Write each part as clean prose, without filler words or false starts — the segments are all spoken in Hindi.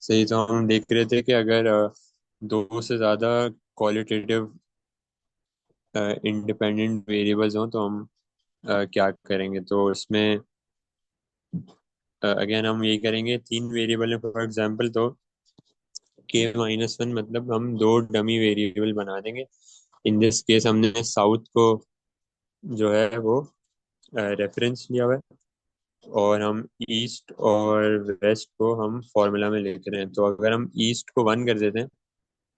सही। तो हम देख रहे थे कि अगर दो से ज़्यादा क्वालिटेटिव इंडिपेंडेंट वेरिएबल्स हों तो हम क्या करेंगे। तो इसमें अगेन हम यही करेंगे, तीन वेरिएबल है फॉर एग्जांपल, तो k-1 मतलब हम दो डमी वेरिएबल बना देंगे। इन दिस केस हमने साउथ को जो है वो रेफरेंस लिया हुआ है, और हम ईस्ट और वेस्ट को हम फॉर्मूला में लिख रहे हैं। तो अगर हम ईस्ट को 1 कर देते हैं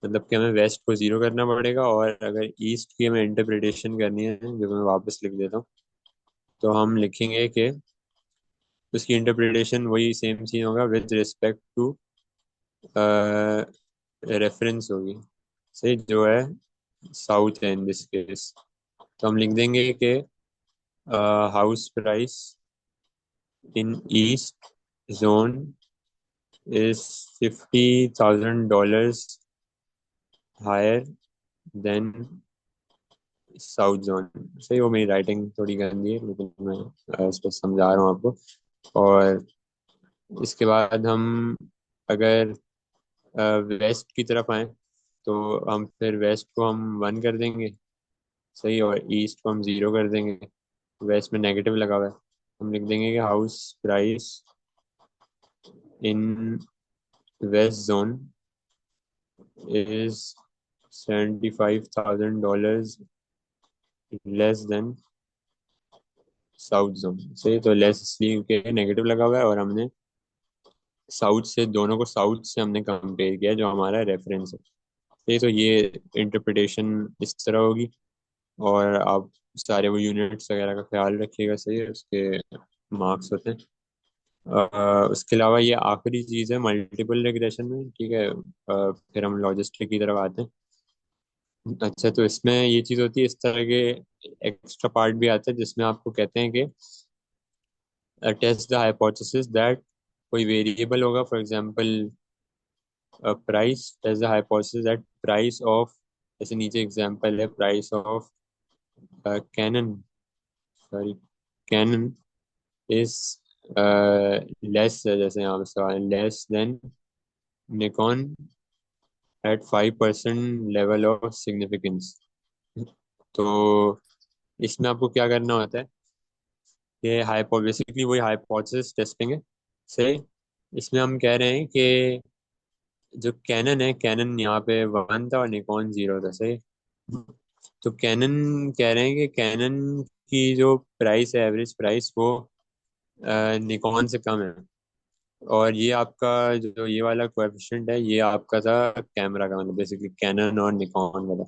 मतलब कि हमें वेस्ट को 0 करना पड़ेगा, और अगर ईस्ट की हमें इंटरप्रिटेशन करनी है जो मैं वापस लिख देता हूँ, तो हम लिखेंगे कि उसकी इंटरप्रिटेशन वही सेम चीज होगा विद रिस्पेक्ट टू रेफरेंस होगी, सही, जो है साउथ है इन दिस केस। तो हम लिख देंगे कि house price in east zone is $50,000 higher than south zone. सही, वो मेरी राइटिंग थोड़ी गंदी है लेकिन मैं इस पर समझा रहा हूँ आपको। और इसके बाद हम अगर वेस्ट की तरफ आए तो हम फिर वेस्ट को हम 1 कर देंगे, सही, और ईस्ट को हम 0 कर देंगे। वेस्ट में नेगेटिव लगा हुआ है, हम लिख देंगे कि house price in west zone is $75,000 less than south zone. सही, तो लेस इसलिए क्योंकि नेगेटिव लगा हुआ है, और हमने साउथ से, दोनों को साउथ से हमने कंपेयर किया जो हमारा रेफरेंस है। सही, तो ये इंटरप्रिटेशन इस तरह होगी। और आप सारे वो यूनिट्स वगैरह का ख्याल रखिएगा, सही है, उसके मार्क्स होते हैं। उसके अलावा ये आखिरी चीज़ है मल्टीपल रिग्रेशन में, ठीक है। फिर हम लॉजिस्टिक की तरफ आते हैं। अच्छा, तो इसमें ये चीज़ होती है, इस तरह के एक्स्ट्रा पार्ट भी आता है जिसमें आपको कहते हैं कि टेस्ट द हाइपोथेसिस दैट कोई वेरिएबल होगा, for example price, test the hypothesis that price of, जैसे नीचे एग्जांपल है, price of Canon, sorry, Canon is less, जैसे यहाँ पे सवाल, less than Nikon at 5% level of significance. तो इसमें आपको क्या करना होता है कि हाइपो बेसिकली वही हाइपोथेसिस टेस्टिंग है, सही। इसमें हम कह रहे हैं कि जो कैनन है, कैनन यहाँ पे 1 था और निकॉन 0 था, सही। तो कैनन कह रहे हैं कि कैनन की जो प्राइस है, एवरेज प्राइस, वो निकॉन से कम है। और ये आपका जो ये वाला कोएफिशिएंट है, ये आपका था कैमरा का, मतलब बेसिकली कैनन और निकॉन वाला।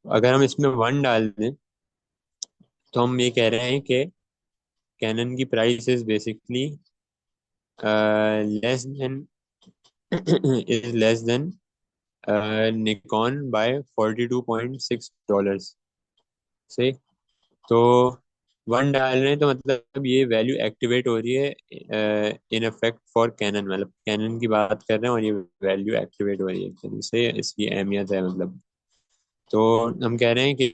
अगर हम इसमें 1 डाल दें तो हम ये कह रहे हैं कि कैनन की price is basically less than is less than Nikon by $42.6, सही। तो 1 डाल रहे हैं तो मतलब ये वैल्यू एक्टिवेट हो रही है इन इफेक्ट फॉर कैनन, मतलब कैनन की बात कर रहे हैं और ये वैल्यू एक्टिवेट हो रही है एक तरीके से, इसकी अहमियत है मतलब। तो हम कह रहे हैं कि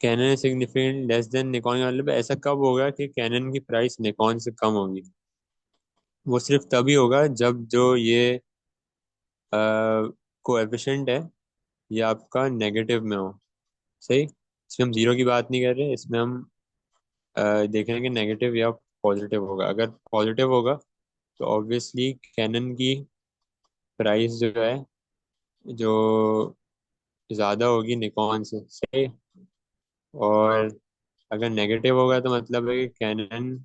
Canon significant less than Nikon का मतलब ऐसा कब होगा कि कैनन की प्राइस निकॉन से कम होगी। वो सिर्फ तभी होगा जब जो ये कोएफिशिएंट है ये आपका नेगेटिव में हो, सही। इसमें हम 0 की बात नहीं कर रहे, इसमें हम देख रहे हैं कि नेगेटिव या पॉजिटिव होगा। अगर पॉजिटिव होगा तो ऑब्वियसली कैनन की प्राइस जो है, जो ज़्यादा होगी निकॉन से, सही। और अगर नेगेटिव होगा तो मतलब है कि Canon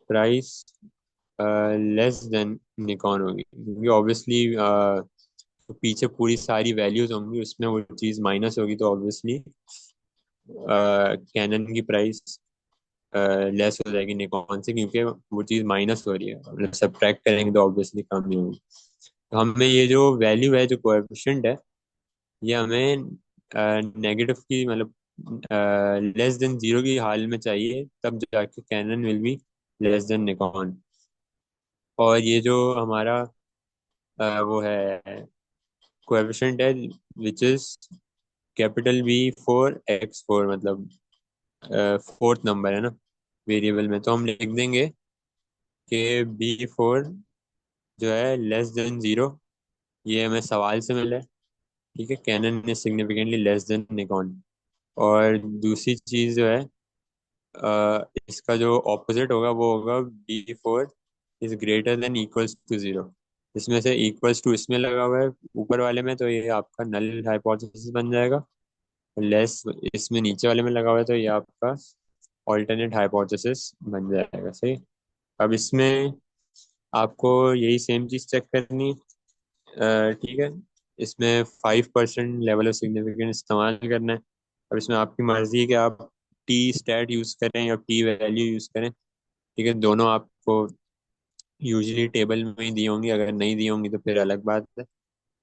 price less than Nikon होगी, क्योंकि ऑब्वियसली पीछे पूरी सारी वैल्यूज होंगी, उसमें वो चीज़ माइनस होगी, तो ऑब्वियसली कैनन की प्राइस लेस हो जाएगी निकॉन से, क्योंकि वो चीज़ माइनस हो रही है, मतलब सब्ट्रैक्ट करेंगे तो ऑब्वियसली कम ही होगी। तो हमें ये जो वैल्यू है, जो कोएफिशिएंट है, ये हमें नेगेटिव की, मतलब लेस देन 0 की हाल में चाहिए, तब जाके Canon will be less than Nikon. और ये जो हमारा वो है कोएफिशिएंट है विच इज कैपिटल B4X4, मतलब फोर्थ नंबर है ना वेरिएबल में, तो हम लिख देंगे कि B4 जो है लेस देन जीरो, ये हमें सवाल से मिला है। ठीक है, Canon is significantly less than Nikon. और दूसरी चीज जो है, इसका जो ऑपोजिट होगा वो होगा B4 is greater than equals to zero. इसमें से इक्वल्स टू इसमें लगा हुआ है ऊपर वाले में, तो ये आपका नल हाइपोथेसिस बन जाएगा। लेस इसमें नीचे वाले में लगा हुआ है, तो ये आपका ऑल्टरनेट हाइपोथेसिस बन जाएगा। सही। अब इसमें आपको यही सेम चीज चेक करनी है। ठीक है, इसमें 5% लेवल ऑफ सिग्निफिकेंस इस्तेमाल करना है। अब इसमें आपकी मर्जी है कि आप टी स्टैट यूज करें या टी वैल्यू यूज करें। ठीक है, दोनों आपको यूजुअली टेबल में ही दी होंगी, अगर नहीं दी होंगी तो फिर अलग बात है।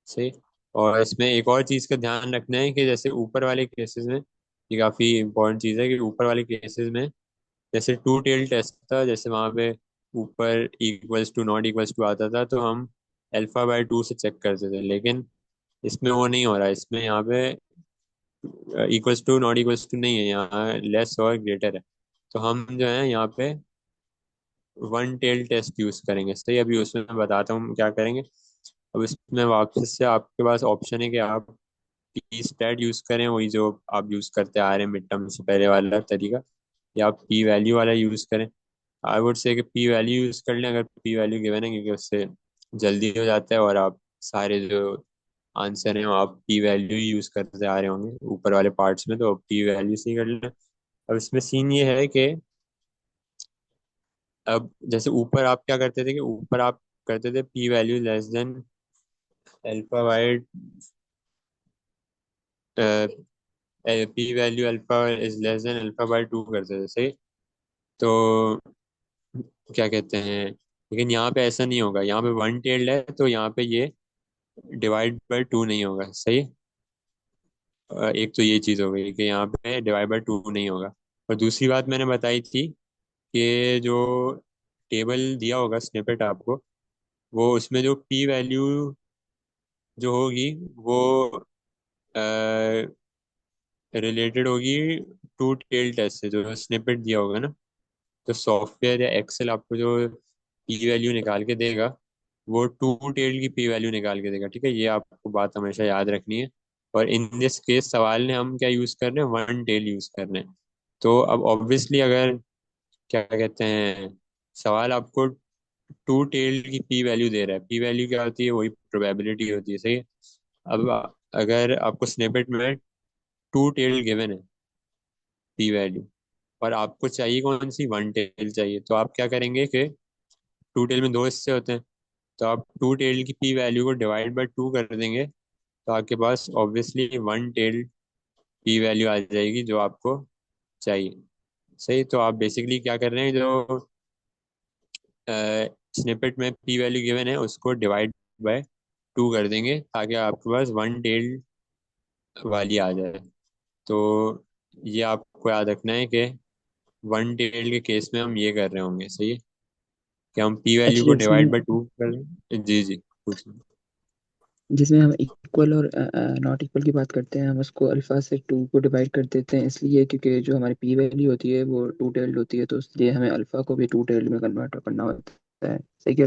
सही। और इसमें एक और चीज़ का ध्यान रखना है कि जैसे ऊपर वाले केसेस में, ये काफ़ी इंपॉर्टेंट चीज़ है कि ऊपर वाले केसेस में जैसे टू टेल टेस्ट था, जैसे वहाँ पे ऊपर equals to not equals to आता था, तो हम अल्फा/2 से चेक करते थे। लेकिन इसमें वो नहीं हो रहा है। इसमें यहाँ पे equals to not equals to नहीं है, यहाँ लेस और ग्रेटर है। तो हम जो है यहाँ पे वन टेल टेस्ट यूज करेंगे। सही, अभी उसमें मैं बताता हूँ क्या करेंगे। अब इसमें वापस से आपके पास ऑप्शन है कि आप पी स्टैट यूज करें, वही जो आप यूज करते आ रहे हैं मिड टर्म से पहले वाला तरीका, या आप पी वैल्यू वाला यूज करें। आई वुड से कि पी वैल्यू यूज कर लें, अगर पी वैल्यू गिवन है, क्योंकि उससे जल्दी हो जाता है और आप सारे जो आंसर हैं वो आप पी वैल्यू यूज करते आ रहे होंगे ऊपर वाले पार्ट्स में, तो पी वैल्यू से ही कर लें। अब इसमें सीन ये है कि अब जैसे ऊपर आप क्या करते थे कि ऊपर आप करते थे p value less than alpha by, p value alpha is less than अल्फा/2 करते थे। सही। तो क्या कहते हैं, लेकिन यहाँ पे ऐसा नहीं होगा, यहाँ पे वन टेल्ड है तो यहाँ पे ये डिवाइड बाय 2 नहीं होगा। सही। एक तो ये चीज़ हो गई कि यहाँ पे डिवाइड बाय 2 नहीं होगा। और दूसरी बात मैंने बताई थी कि जो टेबल दिया होगा स्निपेट आपको, वो उसमें जो पी वैल्यू जो होगी वो रिलेटेड होगी टू टेल टेस्ट से, जो स्निपेट दिया होगा ना। तो सॉफ्टवेयर या एक्सेल आपको जो पी वैल्यू निकाल के देगा, वो टू टेल की पी वैल्यू निकाल के देगा। ठीक है, ये आपको बात हमेशा याद रखनी है। और इन दिस केस सवाल ने हम क्या यूज कर रहे हैं, वन टेल यूज कर रहे हैं। तो अब ऑब्वियसली अगर क्या कहते हैं, सवाल आपको टू टेल की पी वैल्यू दे रहा है, पी वैल्यू क्या होती है, वही प्रोबेबिलिटी होती है। सही है। अब अगर आपको स्निपेट में टू टेल गिवन है पी वैल्यू, और आपको चाहिए कौन सी, वन टेल चाहिए, तो आप क्या करेंगे कि टू टेल में दो हिस्से होते हैं, तो आप टू टेल की पी वैल्यू को डिवाइड बाय 2 कर देंगे, तो आपके पास obviously one tail p value आ जाएगी जो आपको चाहिए। सही। तो आप बेसिकली क्या कर रहे हैं, जो स्निपेट में पी वैल्यू गिवन है उसको डिवाइड बाय 2 कर देंगे, ताकि आपके पास वन टेल वाली आ जाए। तो ये आपको याद रखना है कि वन टेल के केस में हम ये कर रहे होंगे। सही है, कि हम पी वैल्यू को एक्चुअली डिवाइड इसमें बाय 2 कर लें। जी जी, कुछ जिसमें हम इक्वल और नॉट इक्वल की बात करते हैं, हम उसको अल्फा से 2 को डिवाइड कर देते हैं, इसलिए क्योंकि जो हमारी पी वैल्यू होती है वो टू टेल्ड होती है, तो इसलिए हमें अल्फा को भी टू टेल्ड में कन्वर्ट करना होता है। सही क्या?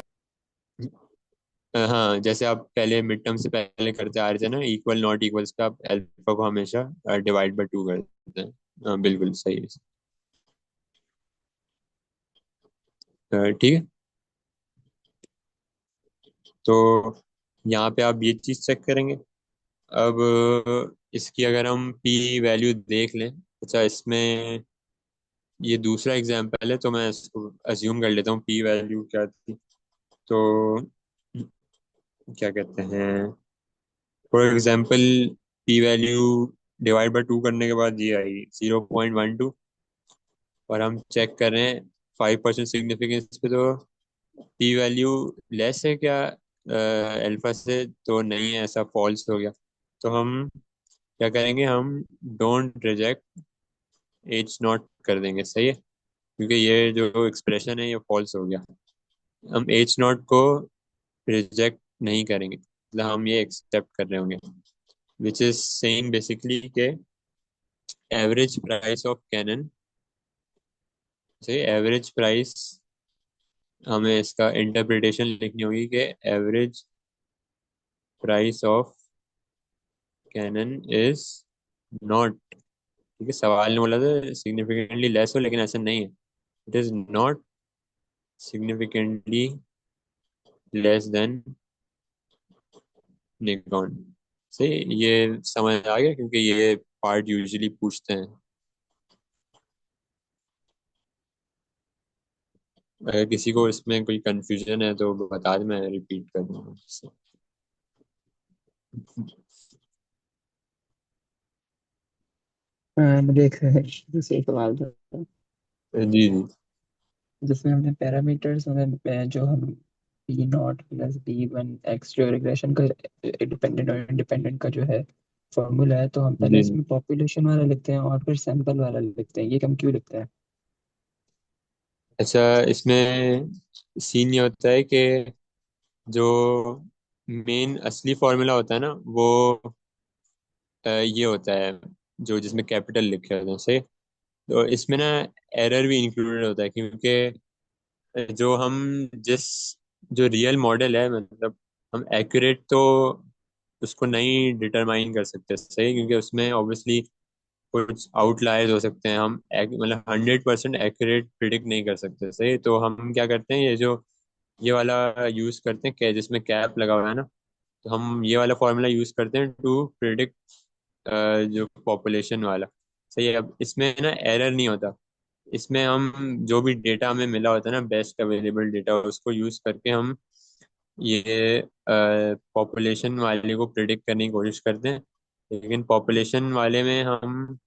हाँ, जैसे आप पहले मिड टर्म से पहले करते आ रहे थे ना, इक्वल नॉट इक्वल्स पे आप अल्फा को हमेशा डिवाइड बाय 2 कर देते हैं। हाँ, बिल्कुल सही है। ठीक है। तो यहाँ पे आप ये चीज चेक करेंगे। अब इसकी अगर हम पी वैल्यू देख लें, अच्छा इसमें ये दूसरा एग्जांपल है, तो मैं इसको अज्यूम कर लेता हूँ पी वैल्यू क्या थी। तो क्या कहते हैं, for example P value divide by 2 करने के बाद ये आई 0.12, और हम चेक कर रहे हैं 5% सिग्निफिकेंस पे, तो पी वैल्यू लेस है क्या अल्फा से, तो नहीं है, ऐसा फॉल्स हो गया। तो हम क्या करेंगे, हम डोंट रिजेक्ट एच नॉट कर देंगे। सही है, क्योंकि ये जो एक्सप्रेशन है ये फॉल्स हो गया। हम एच नॉट को रिजेक्ट नहीं करेंगे, मतलब हम ये एक्सेप्ट कर रहे होंगे, विच इज सेइंग बेसिकली के एवरेज प्राइस ऑफ कैनन, से एवरेज प्राइस हमें इसका इंटरप्रिटेशन लिखनी होगी कि average price of Canon is not, ठीक है, सवाल ने बोला था सिग्निफिकेंटली लेस हो, लेकिन ऐसा नहीं है। It is not significantly less than Nikon से। ये समझ आ गया, क्योंकि ये पार्ट यूजुअली पूछते हैं। अगर किसी को इसमें कोई कंफ्यूजन है तो बता दे, मैं रिपीट कर दूंगा इससे। मुझे एक दूसरा सवाल था, जी जी। जिसमें हमने पैरामीटर्स में जो हम P naught plus B one X जो रिग्रेशन का डिपेंडेंट और इंडिपेंडेंट का जो है फॉर्मूला है, तो हम पहले जी जी। इसमें पॉपुलेशन वाला लिखते हैं और फिर सैंपल वाला लिखते हैं, ये हम क्यों लिखते हैं? अच्छा, इसमें सीन ये होता है कि जो मेन असली फॉर्मूला होता है ना, वो ये होता है जो जिसमें कैपिटल लिखे होते हैं, सही। तो इसमें ना एरर भी इंक्लूडेड होता है, क्योंकि जो हम जिस जो रियल मॉडल है, मतलब हम एक्यूरेट तो उसको नहीं डिटरमाइन कर सकते, सही, क्योंकि उसमें ऑब्वियसली कुछ आउटलायर्स हो सकते हैं। हम मतलब 100% एक्यूरेट प्रिडिक्ट नहीं कर सकते, सही। तो हम क्या करते हैं, ये वाला यूज करते हैं, क्या जिसमें कैप लगा हुआ है ना, तो हम ये वाला फॉर्मूला यूज करते हैं टू प्रिडिक्ट जो पॉपुलेशन वाला। सही है। अब इसमें ना एरर नहीं होता। इसमें हम जो भी डेटा हमें मिला होता है ना, बेस्ट अवेलेबल डेटा, उसको यूज करके हम ये पॉपुलेशन वाले को प्रिडिक्ट करने की कोशिश करते हैं। लेकिन पॉपुलेशन वाले में हम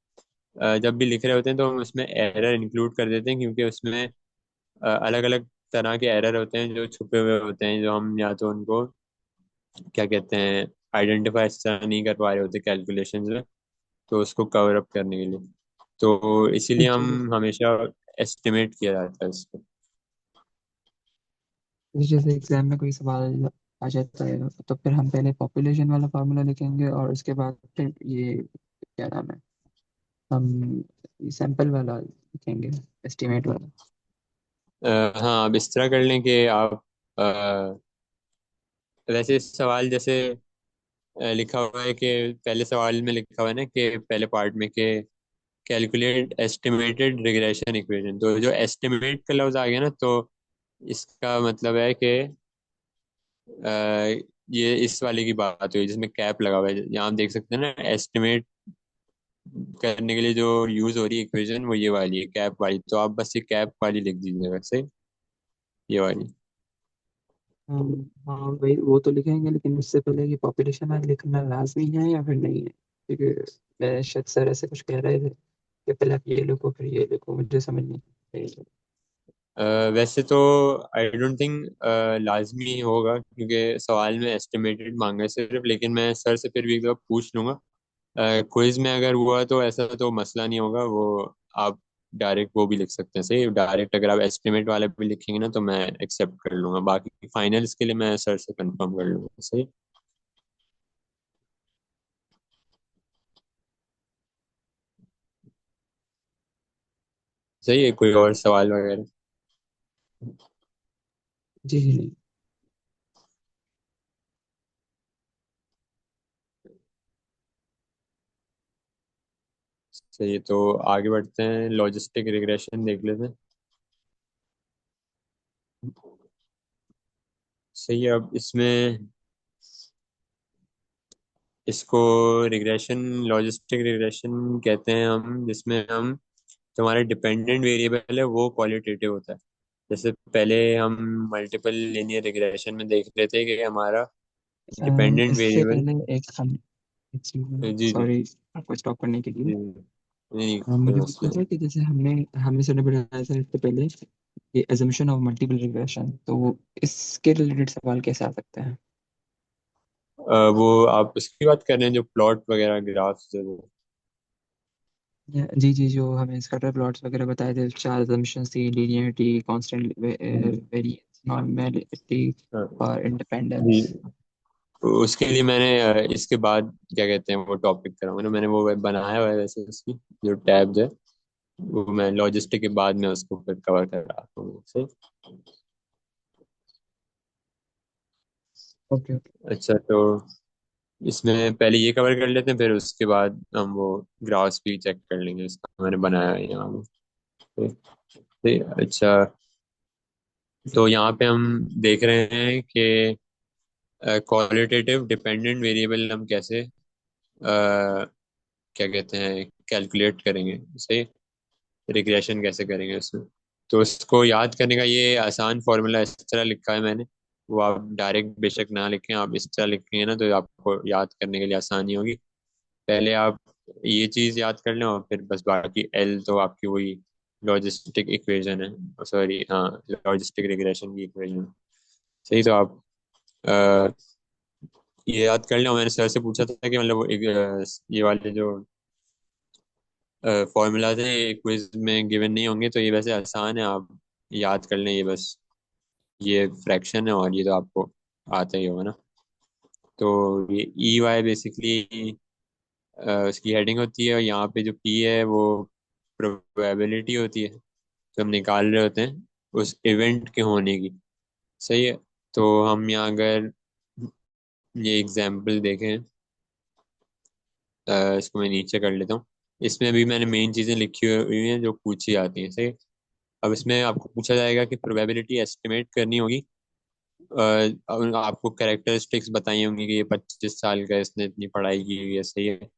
जब भी लिख रहे होते हैं तो हम उसमें एरर इंक्लूड कर देते हैं, क्योंकि उसमें अलग अलग तरह के एरर होते हैं जो छुपे हुए होते हैं, जो हम या तो उनको क्या कहते हैं आइडेंटिफाई इस तरह नहीं कर पा रहे होते कैलकुलेशन में, तो उसको कवर अप करने के लिए। तो इसीलिए अच्छा, हम हमेशा एस्टिमेट किया जाता है इसको। जैसे एग्जाम में कोई सवाल आ जाता है तो फिर हम पहले पॉपुलेशन वाला फार्मूला लिखेंगे और उसके बाद फिर ये क्या नाम है, हम सैंपल वाला लिखेंगे, एस्टिमेट वाला। हाँ, अब इस तरह कर लें कि आप वैसे इस सवाल जैसे लिखा हुआ है कि पहले सवाल में लिखा हुआ है ना कि पहले पार्ट में कि कैलकुलेट एस्टिमेटेड रिग्रेशन इक्वेशन, तो जो एस्टिमेट का लफ्ज आ गया ना, तो इसका मतलब है कि ये इस वाले की बात हुई जिसमें कैप लगा हुआ है। यहाँ आप देख सकते हैं ना, एस्टिमेट करने के लिए जो यूज हो रही है इक्वेशन, वो ये वाली है, कैप वाली। तो आप बस ये कैप वाली लिख दीजिएगा, सही, ये वाली। हम हाँ वही वो तो लिखेंगे, लेकिन उससे पहले ये पॉपुलेशन वाला लिखना लाजमी है या फिर नहीं है? क्योंकि मैं शायद सर ऐसे कुछ कह रहे थे कि पहले आप ये लिखो फिर ये लिखो, मुझे समझ नहीं आई। वैसे तो आई डोंट थिंक लाजमी होगा, क्योंकि सवाल में एस्टिमेटेड मांगा है सिर्फ, लेकिन मैं सर से फिर भी एक दफा पूछ लूंगा। क्विज में अगर हुआ तो ऐसा तो मसला नहीं होगा वो। आप डायरेक्ट वो भी लिख सकते हैं, सही, डायरेक्ट अगर आप एस्टिमेट वाले भी लिखेंगे ना तो मैं एक्सेप्ट कर लूंगा। बाकी फाइनल्स के लिए मैं सर से कंफर्म कर लूंगा, सही। सही है, कोई और सवाल वगैरह? जी जी नहीं। सही है, तो आगे बढ़ते हैं, लॉजिस्टिक रिग्रेशन देख लेते हैं। सही है। अब इसमें इसको रिग्रेशन, लॉजिस्टिक रिग्रेशन कहते हैं हम, जिसमें हम जो हमारा डिपेंडेंट वेरिएबल है वो क्वालिटेटिव होता है। जैसे पहले हम मल्टीपल लीनियर रिग्रेशन में देख रहे थे कि हमारा डिपेंडेंट इससे वेरिएबल। पहले एक हम, जी जी। सॉरी आपको स्टॉप करने के लिए। जी नहीं, कोई मुझे मसला पूछना था नहीं। कि जैसे हमने हमें से बताया था इससे पहले ये assumption ऑफ मल्टीपल रिग्रेशन, तो इसके रिलेटेड सवाल कैसे आ सकते हैं? वो आप उसकी बात कर रहे हैं जो प्लॉट वगैरह ग्राफ्स है वो? जी जी, जो हमें स्कैटर प्लॉट्स वगैरह बताए थे, चार assumptions थी, लीनियरिटी, कांस्टेंट वेरिएंस, नॉर्मलिटी हाँ, और जी। इंडिपेंडेंस। तो उसके लिए मैंने इसके बाद क्या कहते हैं वो टॉपिक कराऊंगा ना, मैंने वो बनाया हुआ है वैसे उसकी जो टैब्स है, वो मैं लॉजिस्टिक के बाद में उसको फिर कवर कर रहा हूँ, सही। Okay okay. अच्छा, तो इसमें पहले ये कवर कर लेते हैं, फिर उसके बाद हम वो ग्राफ्स भी चेक कर लेंगे, इसका मैंने बनाया है यहाँ पे। अच्छा, तो यहाँ पे हम देख रहे हैं कि क्वालिटेटिव डिपेंडेंट वेरिएबल हम कैसे क्या कहते हैं कैलकुलेट करेंगे, सही, रिग्रेशन कैसे करेंगे उसमें। तो उसको याद करने का ये आसान फॉर्मूला इस तरह लिखा है मैंने। वो आप डायरेक्ट बेशक ना लिखें, आप इस तरह लिखेंगे ना तो आपको याद करने के लिए आसानी होगी। पहले आप ये चीज़ याद कर लें और फिर बस बाकी एल तो आपकी वही लॉजिस्टिक इक्वेशन है, सॉरी हाँ, लॉजिस्टिक रिग्रेशन की इक्वेशन है। सही, तो आप अ, ये याद कर लें। और मैंने सर से पूछा था कि मतलब वो ये वाले जो फॉर्मूलाज हैं ये क्विज में गिवन नहीं होंगे, तो ये वैसे आसान है, आप याद कर लें ये बस। ये फ्रैक्शन है और ये तो आपको आता ही होगा ना। तो ये ई वाई बेसिकली उसकी हेडिंग होती है, और यहाँ पे जो पी है वो प्रोबेबिलिटी होती है जो हम निकाल रहे होते हैं उस इवेंट के होने की। सही है, तो हम यहाँ अगर ये एग्जाम्पल देखें, इसको मैं नीचे कर लेता हूँ। इसमें भी मैंने मेन चीज़ें लिखी हुई हैं जो पूछी जाती हैं, सही। अब इसमें आपको पूछा जाएगा कि प्रोबेबिलिटी एस्टिमेट करनी होगी। अब आपको कैरेक्टरिस्टिक्स बताई होंगी कि ये 25 साल का है, इसने इतनी पढ़ाई की हुई है, सही है।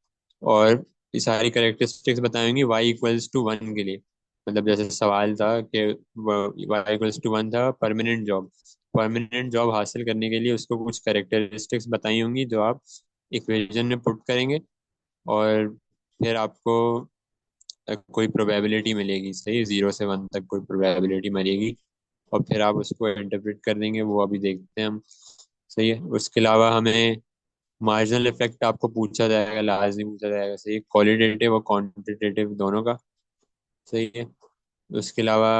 और ये सारी कैरेक्टरिस्टिक्स बताई होंगी y=1 के लिए। मतलब जैसे सवाल था कि y=1 था परमानेंट जॉब। परमानेंट जॉब हासिल करने के लिए उसको कुछ कैरेक्टरिस्टिक्स बताई होंगी जो आप इक्वेशन में पुट करेंगे, और फिर आपको कोई प्रोबेबिलिटी मिलेगी, सही, 0 से 1 तक कोई प्रोबेबिलिटी मिलेगी। और फिर आप उसको इंटरप्रेट कर देंगे, वो अभी देखते हैं हम। सही है, उसके अलावा हमें मार्जिनल इफेक्ट आपको पूछा जाएगा, लाजमी पूछा जाएगा, सही है, क्वालिटेटिव और क्वांटिटेटिव दोनों का। सही है, उसके अलावा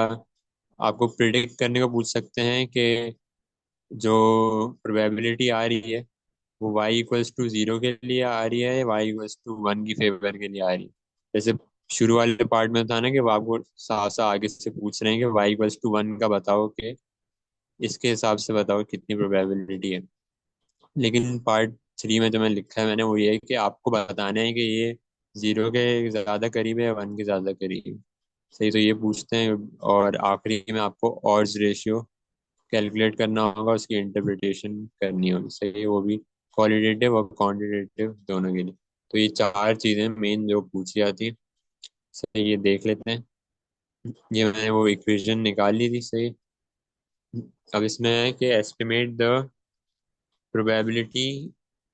आपको प्रिडिक्ट करने को पूछ सकते हैं कि जो प्रोबेबिलिटी आ रही है वो y=0 के लिए आ रही है या y=1 की फेवर के लिए आ रही है। जैसे शुरू वाले पार्ट में था ना कि वो आपको साफ साफ आगे से पूछ रहे हैं कि y=1 का बताओ, कि इसके हिसाब से बताओ कितनी प्रोबेबिलिटी है। लेकिन पार्ट 3 में जो मैं लिखा है मैंने वो ये है कि आपको बताना है कि ये 0 के ज़्यादा करीब है या 1 के ज़्यादा करीब है। सही, तो ये पूछते हैं। और आखिरी में आपको ऑड्स रेशियो कैलकुलेट करना होगा, उसकी इंटरप्रिटेशन करनी होगी, सही है, वो भी क्वालिटेटिव और क्वांटिटेटिव दोनों के लिए। तो ये चार चीज़ें मेन जो पूछी जाती है। सही, ये देख लेते हैं। ये मैंने वो इक्वेशन निकाल ली थी, सही। अब इसमें है कि estimate the probability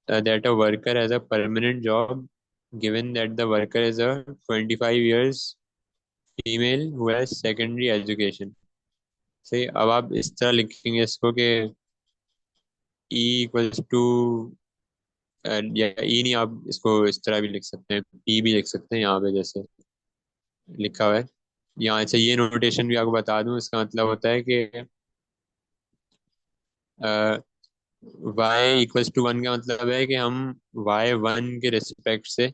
that a worker has a permanent job given that the worker is a 25 years female who has secondary education। सही, अब आप इस तरह लिखेंगे इसको कि E=टू, या ई नहीं, आप इसको इस तरह भी लिख सकते हैं, पी भी लिख सकते हैं यहाँ पे जैसे लिखा हुआ है। यहाँ से ये नोटेशन भी आपको बता दूं, इसका मतलब होता है कि y=1 का मतलब है कि हम y1 के रिस्पेक्ट से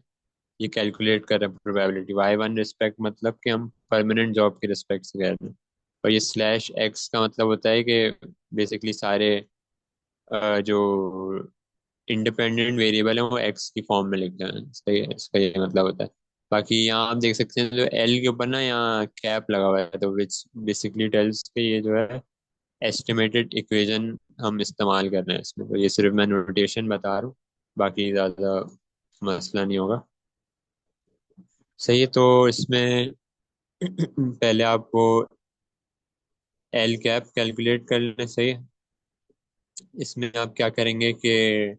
ये कैलकुलेट कर रहे हैं प्रोबेबिलिटी। y1 रिस्पेक्ट मतलब कि हम परमानेंट जॉब के रिस्पेक्ट से कर रहे हैं। और ये /x का मतलब होता है कि बेसिकली सारे जो इंडिपेंडेंट वेरिएबल है वो x की फॉर्म में लिख रहे हैं, सही है, इसका ये मतलब होता है। बाकी यहाँ आप देख सकते हैं जो l के ऊपर ना यहाँ कैप लगा हुआ है, तो विच बेसिकली टेल्स के ये जो है एस्टिमेटेड इक्वेशन हम इस्तेमाल कर रहे हैं इसमें। तो ये सिर्फ मैं नोटेशन बता रहा हूँ, बाकी ज़्यादा मसला नहीं होगा। सही है, तो इसमें पहले आपको एल कैप कैलकुलेट कर लें, सही है। इसमें आप क्या करेंगे कि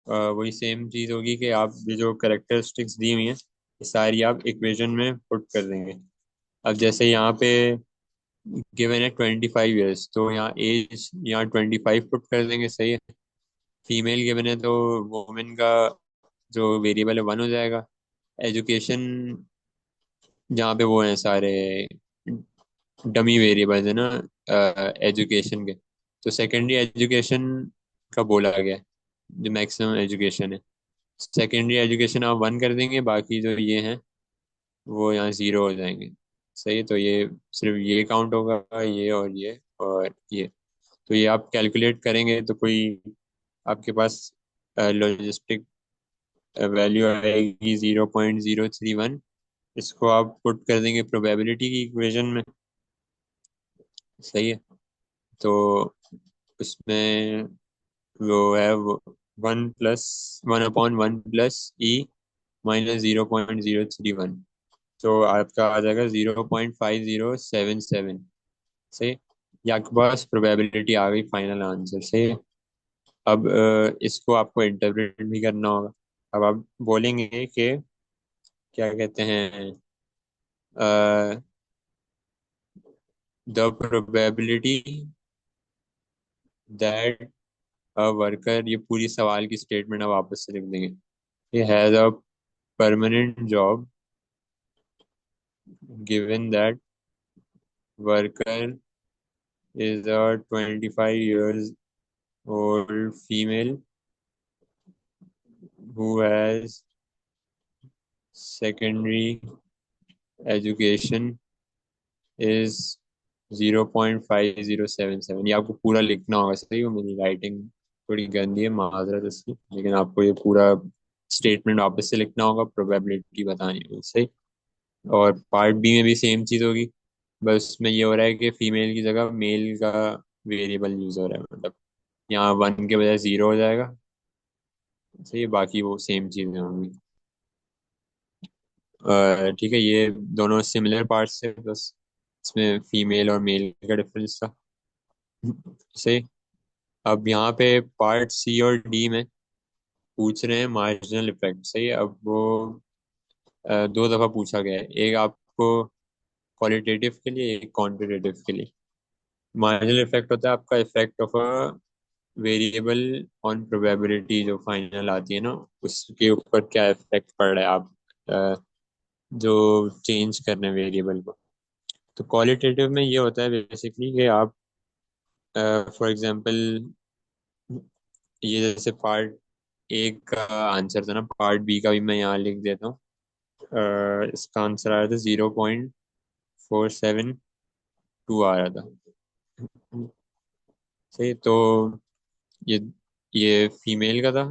वही सेम चीज़ होगी कि आप ये जो करेक्टरिस्टिक्स दी हुई हैं ये सारी आप इक्वेशन में पुट कर देंगे। अब जैसे यहाँ पे गिवन है 25 ईयर्स, तो यहाँ एज यहाँ 25 पुट कर देंगे, सही है। फीमेल गिवन है तो वुमेन का जो वेरिएबल है 1 हो जाएगा। एजुकेशन जहाँ पे वो हैं सारे डमी वेरिएबल्स है ना एजुकेशन के, तो सेकेंडरी एजुकेशन का बोला गया है जो मैक्सिमम एजुकेशन है। सेकेंडरी एजुकेशन आप 1 कर देंगे, बाकी जो ये हैं वो यहाँ 0 हो जाएंगे। सही है, तो ये सिर्फ ये काउंट होगा, ये और ये और ये। तो ये आप कैलकुलेट करेंगे तो कोई आपके पास लॉजिस्टिक वैल्यू आएगी 0.031। इसको आप पुट कर देंगे प्रोबेबिलिटी की इक्वेशन में। सही है। तो उसमें वो है वो 1+1/1 प्लस E -0.031। तो आपका आ जाएगा 0.5077। सही। ये आपके पास प्रोबेबिलिटी आ गई, फाइनल आंसर। सही है। अब इसको आपको इंटरप्रेट भी करना होगा। अब आप बोलेंगे कि क्या कहते हैं, the probability that a worker, ये पूरी सवाल की स्टेटमेंट आप वापस से लिख देंगे। ये has a permanent job given that worker is a 25 years old female who has secondary education is 0.5077। ये आपको पूरा लिखना होगा। सही हो, मेरी राइटिंग थोड़ी गंदी है, माजरत इसकी, लेकिन आपको ये पूरा स्टेटमेंट वापस से लिखना होगा, प्रोबेबिलिटी बतानी होगी। सही। और पार्ट बी में भी सेम चीज होगी, बस उसमें ये हो रहा है कि फीमेल की जगह मेल का वेरिएबल यूज हो रहा है, मतलब यहाँ 1 के बजाय 0 हो जाएगा। सही है, बाकी वो सेम चीजें होंगी। ठीक है, ये दोनों सिमिलर पार्ट्स है, बस इसमें फीमेल और मेल का डिफरेंस था। सही। अब यहाँ पे पार्ट सी और डी में पूछ रहे हैं मार्जिनल इफेक्ट। सही है। अब वो दो दफा पूछा गया है, एक आपको क्वालिटेटिव के लिए, एक क्वांटिटेटिव के लिए। मार्जिनल इफेक्ट होता है आपका effect of a variable on probability, जो फाइनल आती है ना, उसके ऊपर क्या इफेक्ट पड़ रहा है, आप अ, जो चेंज कर रहे हैं वेरिएबल को। तो क्वालिटेटिव में ये होता है बेसिकली कि आप फॉर एग्जांपल, ये जैसे पार्ट एक का आंसर था ना, पार्ट बी का भी मैं यहाँ लिख देता हूँ। इसका आंसर आ रहा था 0.472 आ रहा था। सही। तो ये ये फीमेल का था।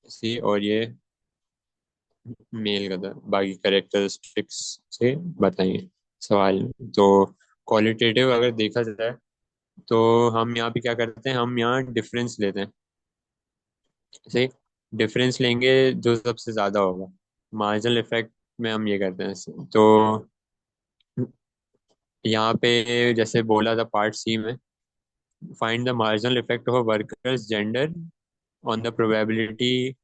सी, और ये मेल का था। बाकी करेक्टरिस्टिक्स से बताइए सवाल में। तो क्वालिटेटिव अगर देखा जाए तो हम यहाँ पे क्या करते हैं, हम यहाँ डिफरेंस लेते हैं। सही। डिफरेंस लेंगे जो सबसे ज्यादा होगा। मार्जिनल इफेक्ट में हम ये करते हैं। तो यहाँ पे जैसे बोला था पार्ट सी में, find the marginal effect of workers gender on the probability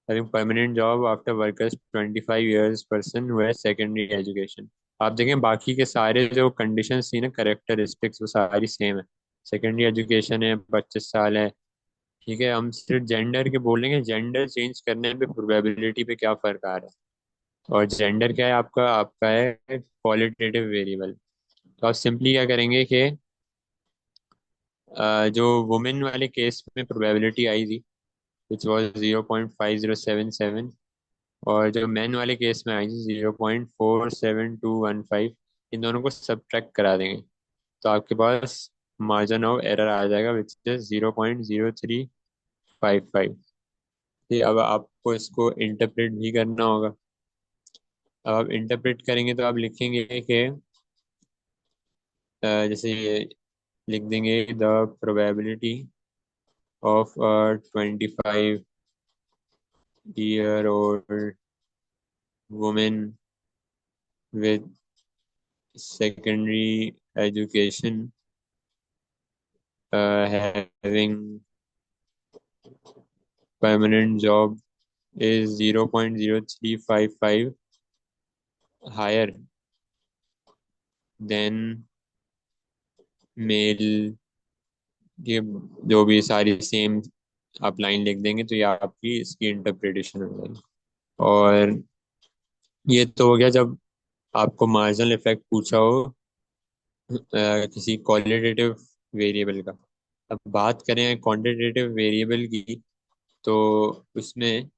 having permanent job after workers 25 years person who has secondary education। आप देखें बाकी के सारे जो कंडीशंस थी ना, करेक्टरिस्टिक्स, वो सारी सेम है। सेकेंडरी एजुकेशन है, 25 साल है। ठीक है, हम सिर्फ जेंडर के बोलेंगे, जेंडर चेंज करने पे प्रोबेबिलिटी पे क्या फर्क आ रहा है। और जेंडर क्या है आपका, आपका है क्वालिटेटिव वेरिएबल। तो आप सिंपली क्या करेंगे कि जो वुमेन वाले केस में प्रोबेबिलिटी आई थी विच वॉज 0.5077, और जो मैन वाले केस में आई थी 0.47215, इन दोनों को सब्ट्रैक्ट करा देंगे तो आपके पास मार्जिन ऑफ एरर आ जाएगा विच इज 0.0355। ये अब आपको इसको इंटरप्रेट भी करना होगा। अब आप इंटरप्रेट करेंगे तो आप लिखेंगे कि जैसे ये लिख देंगे the probability of 25 year old woman with secondary education having permanent job is 0.0355 higher than male। ये जो भी सारी सेम आप लाइन लिख देंगे तो ये आपकी इसकी इंटरप्रिटेशन हो जाएगी। और ये तो हो गया जब आपको मार्जिनल इफेक्ट पूछा हो किसी क्वालिटेटिव वेरिएबल का। अब बात करें क्वांटिटेटिव वेरिएबल की, तो उसमें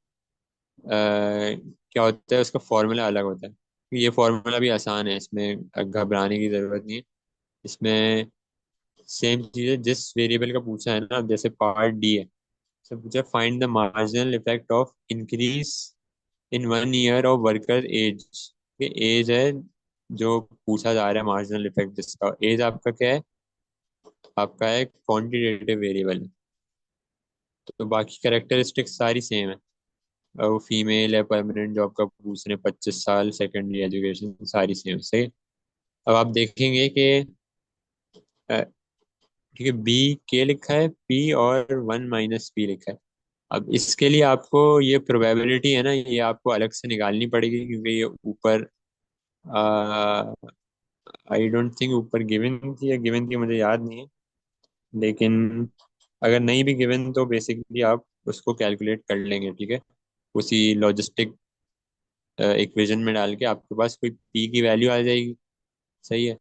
क्या होता है, उसका फॉर्मूला अलग होता है। ये फॉर्मूला भी आसान है, इसमें घबराने की ज़रूरत नहीं है। इसमें सेम चीज है, जिस वेरिएबल का पूछा है ना, जैसे पार्ट डी है, से पूछा find the marginal effect of increase in 1 year of worker age. ये एज है जो पूछा जा रहा है, मार्जिनल इफेक्ट जिसका एज आपका क्या है, आपका है क्वांटिटेटिव वेरिएबल है। तो बाकी कैरेक्टरिस्टिक्स सारी सेम है। वो फीमेल है, परमानेंट जॉब का पूछ रहे हैं, 25 साल, सेकेंडरी एजुकेशन, सारी सेम से। अब आप देखेंगे कि अ, ठीक है, बी के लिखा है, पी और 1 - पी लिखा है। अब इसके लिए आपको ये प्रोबेबिलिटी है ना, ये आपको अलग से निकालनी पड़ेगी, क्योंकि ये ऊपर आई डोंट थिंक ऊपर गिवन थी या गिवन थी, मुझे याद नहीं है। लेकिन अगर नहीं भी गिवन तो बेसिकली आप उसको कैलकुलेट कर लेंगे, ठीक है, उसी लॉजिस्टिक इक्वेशन में डाल के आपके पास कोई पी की वैल्यू आ जाएगी। सही है।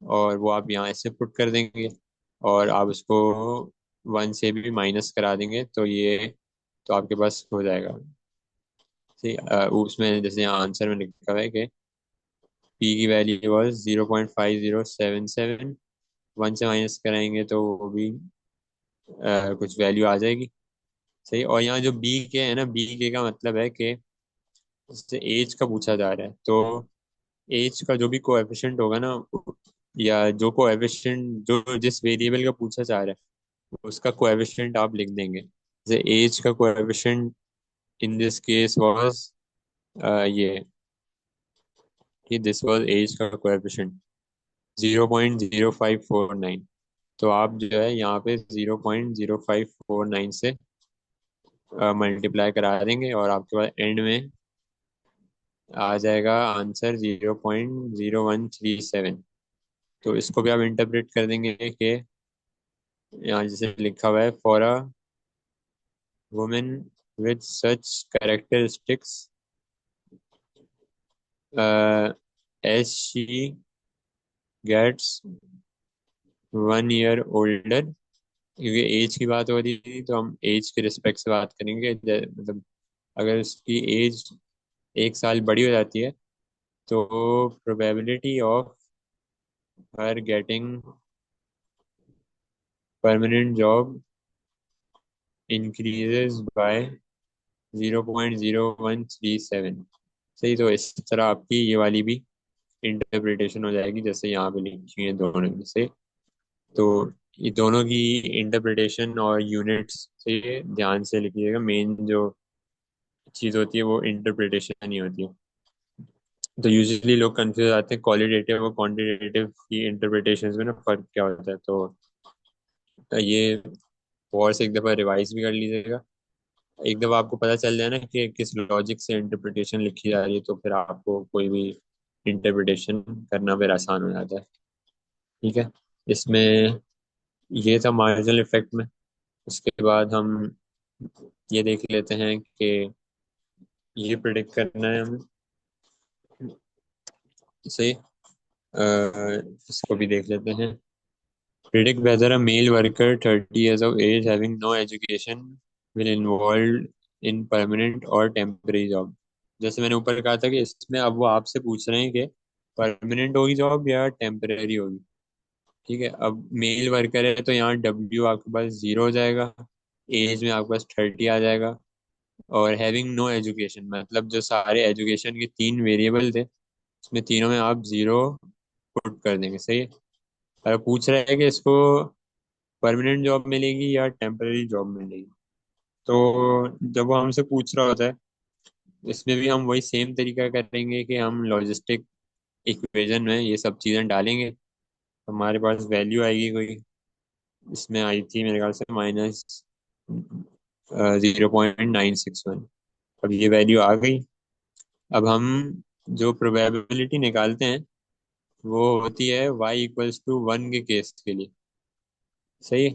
और वो आप यहाँ ऐसे पुट कर देंगे, और आप उसको 1 से भी माइनस करा देंगे, तो ये तो आपके पास हो जाएगा। सही। उसमें जैसे यहाँ आंसर में लिखा हुआ है कि पी की वैल्यू वॉज 0.5077, 1 से माइनस कराएंगे तो वो भी कुछ वैल्यू आ जाएगी। सही। और यहाँ जो बी के है ना, बी के का मतलब है कि इससे एज का पूछा जा रहा है, तो एज का जो भी कोएफिशिएंट होगा ना, या जो कोएफिशिएंट जो जिस वेरिएबल का पूछा जा रहा है उसका कोएफिशिएंट आप लिख देंगे। जैसे एज का coefficient in this case was ये कि दिस वाज एज का कोएफिशिएंट 0.0549। तो आप जो है यहाँ पे 0.0549 से मल्टीप्लाई करा देंगे, और आपके पास एंड में आ जाएगा आंसर 0.0137। तो इसको भी आप इंटरप्रेट कर देंगे कि यहाँ जैसे लिखा हुआ है, for a women with such characteristics as she gets 1 year older. क्योंकि एज की बात हो रही थी तो हम एज के रिस्पेक्ट से बात करेंगे। मतलब अगर उसकी एज 1 साल बड़ी हो जाती है, तो probability of her getting permanent job increases by 0.0137। सही। तो इस तरह आपकी ये वाली भी इंटरप्रिटेशन हो जाएगी, जैसे यहाँ पे लिखी हुई है दोनों में से। तो ये दोनों की इंटरप्रिटेशन और यूनिट्स से ध्यान से लिखिएगा, मेन जो चीज़ होती है वो इंटरप्रिटेशन ही होती है। तो यूजुअली लोग कंफ्यूज आते हैं क्वालिटेटिव और क्वांटिटेटिव की इंटरप्रिटेशन में ना, फर्क क्या होता है। तो ये और से एक दफ़ा रिवाइज भी कर लीजिएगा। एक दफ़ा आपको पता चल जाए ना कि किस लॉजिक से इंटरप्रिटेशन लिखी जा रही है, तो फिर आपको कोई भी इंटरप्रिटेशन करना फिर आसान हो जाता है। ठीक है। इसमें ये था मार्जिनल इफेक्ट में। उसके बाद हम ये देख लेते हैं कि ये प्रिडिक्ट करना है हमें। इसे इसको भी देख लेते हैं। Predict whether a male worker 30 years of age having no education will involved in permanent और टेम्परेरी जॉब। जैसे मैंने ऊपर कहा था कि इसमें अब वो आपसे पूछ रहे हैं कि परमानेंट होगी जॉब या टेम्परेरी होगी। ठीक है। अब मेल वर्कर है तो यहाँ डब्ल्यू आपके पास 0 हो जाएगा, एज में आपके पास 30 आ जाएगा, और हैविंग नो एजुकेशन मतलब जो सारे एजुकेशन के 3 वेरिएबल थे उसमें तीनों में आप 0 पुट कर देंगे। सही है। अगर पूछ रहा है कि इसको परमानेंट जॉब मिलेगी या टेम्पररी जॉब मिलेगी, तो जब वो हमसे पूछ रहा होता है, इसमें भी हम वही सेम तरीका करेंगे कि हम लॉजिस्टिक इक्वेशन में ये सब चीज़ें डालेंगे। हमारे पास वैल्यू आएगी कोई, इसमें आई थी मेरे ख्याल से -0.961। अब ये वैल्यू आ गई। अब हम जो प्रोबेबिलिटी निकालते हैं वो होती है y = 1 के केस के लिए। सही है।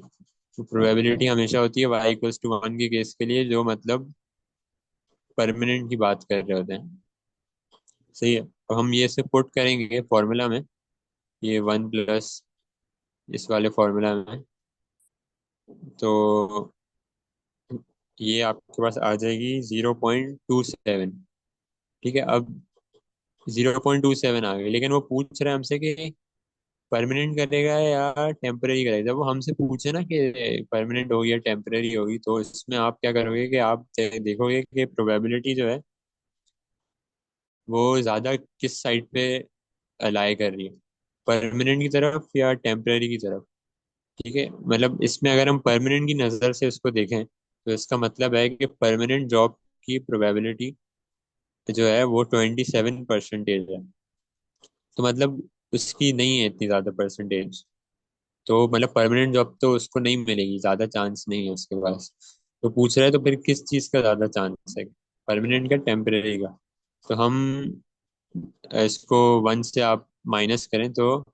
तो प्रोबेबिलिटी हमेशा होती है y = 1 के केस के लिए, जो मतलब परमानेंट की बात कर रहे होते हैं। सही है। अब हम ये से पुट करेंगे फॉर्मूला में, ये 1 प्लस इस वाले फॉर्मूला में, तो ये आपके पास आ जाएगी 0.27। ठीक है। अब 0.27 आ गई, लेकिन वो पूछ रहे हैं हमसे कि परमानेंट करेगा या टेम्पररी करेगा। जब वो हमसे पूछे ना कि परमानेंट होगी या टेम्पररी होगी, तो इसमें आप क्या करोगे कि आप देखोगे कि प्रोबेबिलिटी जो है वो ज़्यादा किस साइड पे अलाई कर रही है, परमानेंट की तरफ या टेम्पररी की तरफ। ठीक है, मतलब इसमें अगर हम परमानेंट की नज़र से इसको देखें तो इसका मतलब है कि परमानेंट जॉब की प्रोबेबिलिटी जो है वो 27% है। तो मतलब उसकी नहीं है इतनी ज़्यादा परसेंटेज। तो मतलब परमानेंट जॉब तो उसको नहीं मिलेगी, ज़्यादा चांस नहीं है उसके पास। तो पूछ रहे हैं तो फिर किस चीज़ का ज़्यादा चांस है, परमानेंट का टेम्परेरी का। तो हम इसको 1 से आप माइनस करें तो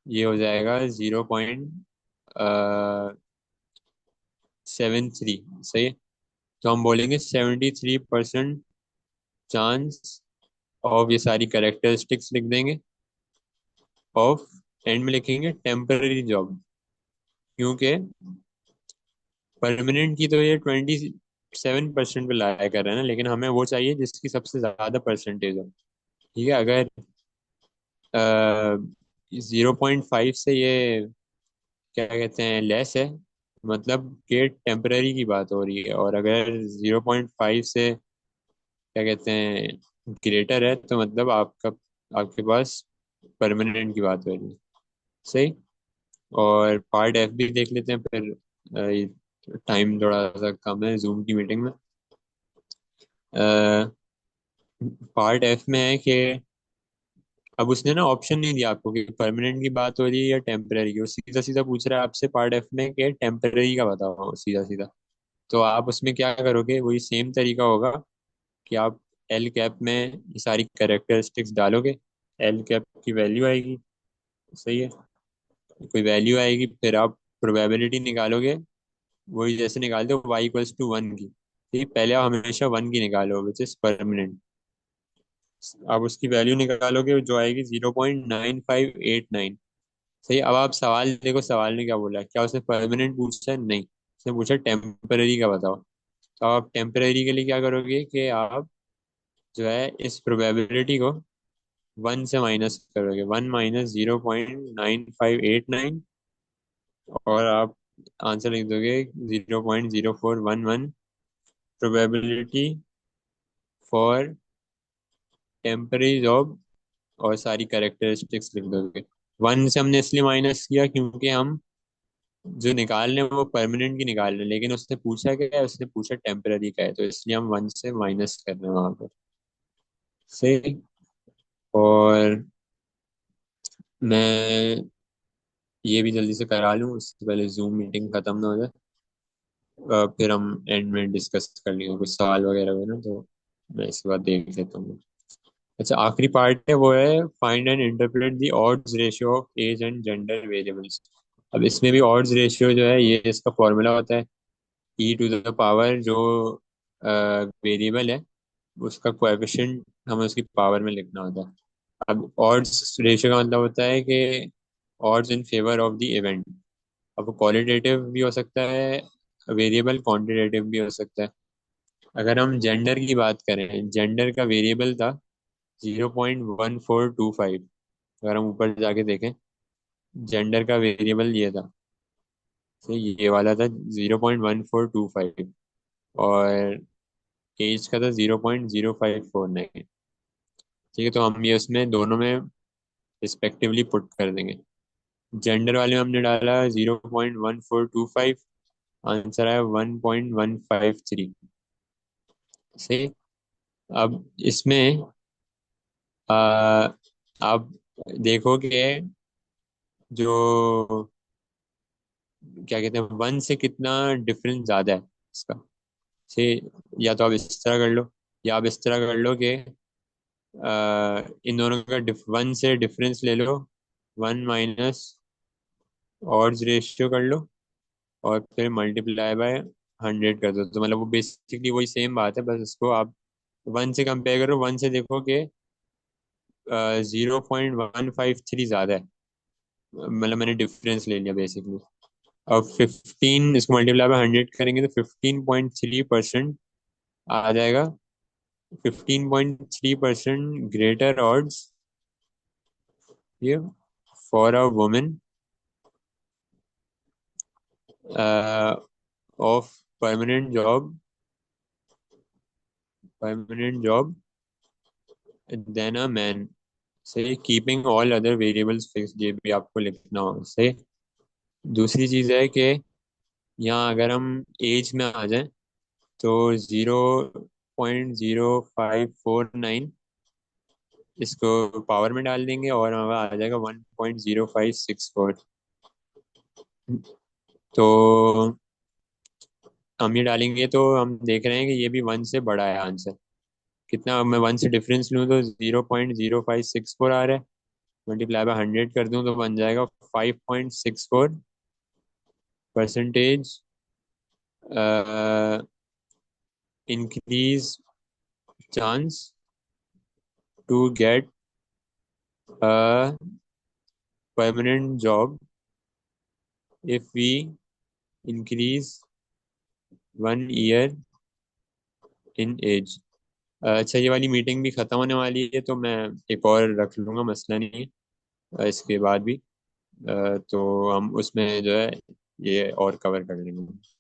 ये हो जाएगा 0.73। सही है। तो हम बोलेंगे 73% चांस ऑफ, ये सारी करेक्टरिस्टिक्स लिख देंगे, ऑफ, एंड में लिखेंगे टेम्पररी जॉब। क्योंकि परमानेंट की तो ये 27% पे लाया कर रहे हैं ना, लेकिन हमें वो चाहिए जिसकी सबसे ज्यादा परसेंटेज हो। ठीक है, अगर 0.5 से ये क्या कहते हैं लेस है, मतलब कि टेम्पररी की बात हो रही है। और अगर 0.5 से क्या कहते हैं ग्रेटर है, तो मतलब आपका, आपके पास परमानेंट की बात हो रही है। सही। और पार्ट एफ भी देख लेते हैं फिर, टाइम थोड़ा सा कम है जूम की मीटिंग में। पार्ट एफ में है कि अब उसने ना ऑप्शन नहीं दिया आपको कि परमानेंट की बात हो रही है या टेम्पररी की, वो सीधा सीधा पूछ रहा है आपसे पार्ट एफ में कि टेम्पररी का बताओ सीधा सीधा। तो आप उसमें क्या करोगे, वही सेम तरीका होगा कि आप एल कैप में ये सारी कैरेक्टरिस्टिक्स डालोगे, एल कैप की वैल्यू आएगी। सही है। कोई वैल्यू आएगी, फिर आप प्रोबेबिलिटी निकालोगे, वही जैसे निकालते हो y = 1 की। ठीक है, पहले आप हमेशा 1 की निकालो विच इज परमानेंट। आप उसकी वैल्यू निकालोगे जो आएगी 0.9589। सही। अब आप सवाल देखो, सवाल ने क्या बोला, क्या उसने परमानेंट पूछा है? नहीं, उसने पूछा टेम्पररी का बताओ। तो आप टेम्पररी के लिए क्या करोगे कि आप जो है इस प्रोबेबिलिटी को 1 से माइनस करोगे, 1 - 0.9589, और आप आंसर लिख दोगे 0.0411 प्रोबेबिलिटी फॉर टेम्पररी जॉब, और सारी कैरेक्टरिस्टिक्स लिख दोगे। 1 से हमने इसलिए माइनस किया क्योंकि हम जो निकाल रहे हैं वो परमानेंट की निकाल रहे हैं, लेकिन उसने पूछा क्या है, उसने पूछा टेम्पररी का है, तो इसलिए हम 1 से माइनस कर रहे हैं वहां पर। सही। और मैं ये भी जल्दी से करा लूँ उससे पहले जूम मीटिंग खत्म ना हो जाए। फिर हम एंड में डिस्कस कर लेंगे, कुछ सवाल वगैरह हुए ना तो मैं इसके बाद देख लेता हूँ। अच्छा, आखिरी पार्ट है वो है find and interpret the odds ratio of age and gender variables. अब इसमें भी ऑड्स रेशियो जो है, ये इसका फॉर्मूला होता है e⁻⁴ जो वेरिएबल है उसका कोएफिशिएंट हमें उसकी पावर में लिखना होता है। अब ऑड्स रेशियो का मतलब होता है कि odds in favour of the event. अब वो क्वालिटेटिव भी हो सकता है, वेरिएबल क्वांटिटेटिव भी हो सकता है। अगर हम जेंडर की बात करें, जेंडर का वेरिएबल था 0.1425। अगर हम ऊपर जाके देखें, जेंडर का वेरिएबल ये था, तो ये वाला था 0.1425, और एज का था 0.0549। ठीक है, तो हम ये उसमें दोनों में रिस्पेक्टिवली पुट कर देंगे। जेंडर वाले में हमने डाला 0.1425, आंसर आया 1.153। सही। अब इसमें आ, आप देखोगे जो क्या कहते हैं 1 से कितना डिफरेंस ज्यादा है इसका। से या तो आप इस तरह कर लो, या आप इस तरह कर लो कि इन दोनों का 1 से डिफरेंस ले लो, 1 माइनस ऑड्स रेशियो कर लो, और फिर मल्टीप्लाई बाय 100 कर दो। तो मतलब वो बेसिकली वही सेम बात है, बस इसको आप 1 से कंपेयर करो, 1 से देखो कि 0.153 ज्यादा है, मतलब मैंने डिफरेंस ले लिया बेसिकली। अब 15 इसको मल्टीप्लाई बाय 100 करेंगे तो 15.3% आ जाएगा। 15.3% ग्रेटर ऑड्स, ये for a women of permanent job permanent job than a man. सही, keeping all other variables fixed, ये भी आपको लिखना हो। सही। दूसरी चीज है कि यहाँ अगर हम एज में आ जाएं तो 0.0549 इसको पावर में डाल देंगे और हमारा आ जाएगा 1.0564। तो हम ये डालेंगे तो हम देख रहे हैं कि ये भी वन से बड़ा है आंसर। कितना, अब मैं वन से डिफरेंस लूँ तो 0.0564 आ रहा है, मल्टीप्लाई बाय 100 कर दूं तो बन जाएगा 5.64% increase chance to get a permanent job if we increase 1 year in age. अच्छा, ये वाली मीटिंग भी खत्म होने वाली है तो मैं एक और रख लूंगा, मसला नहीं है। इसके बाद भी तो हम उसमें जो है ये और कवर कर लेंगे।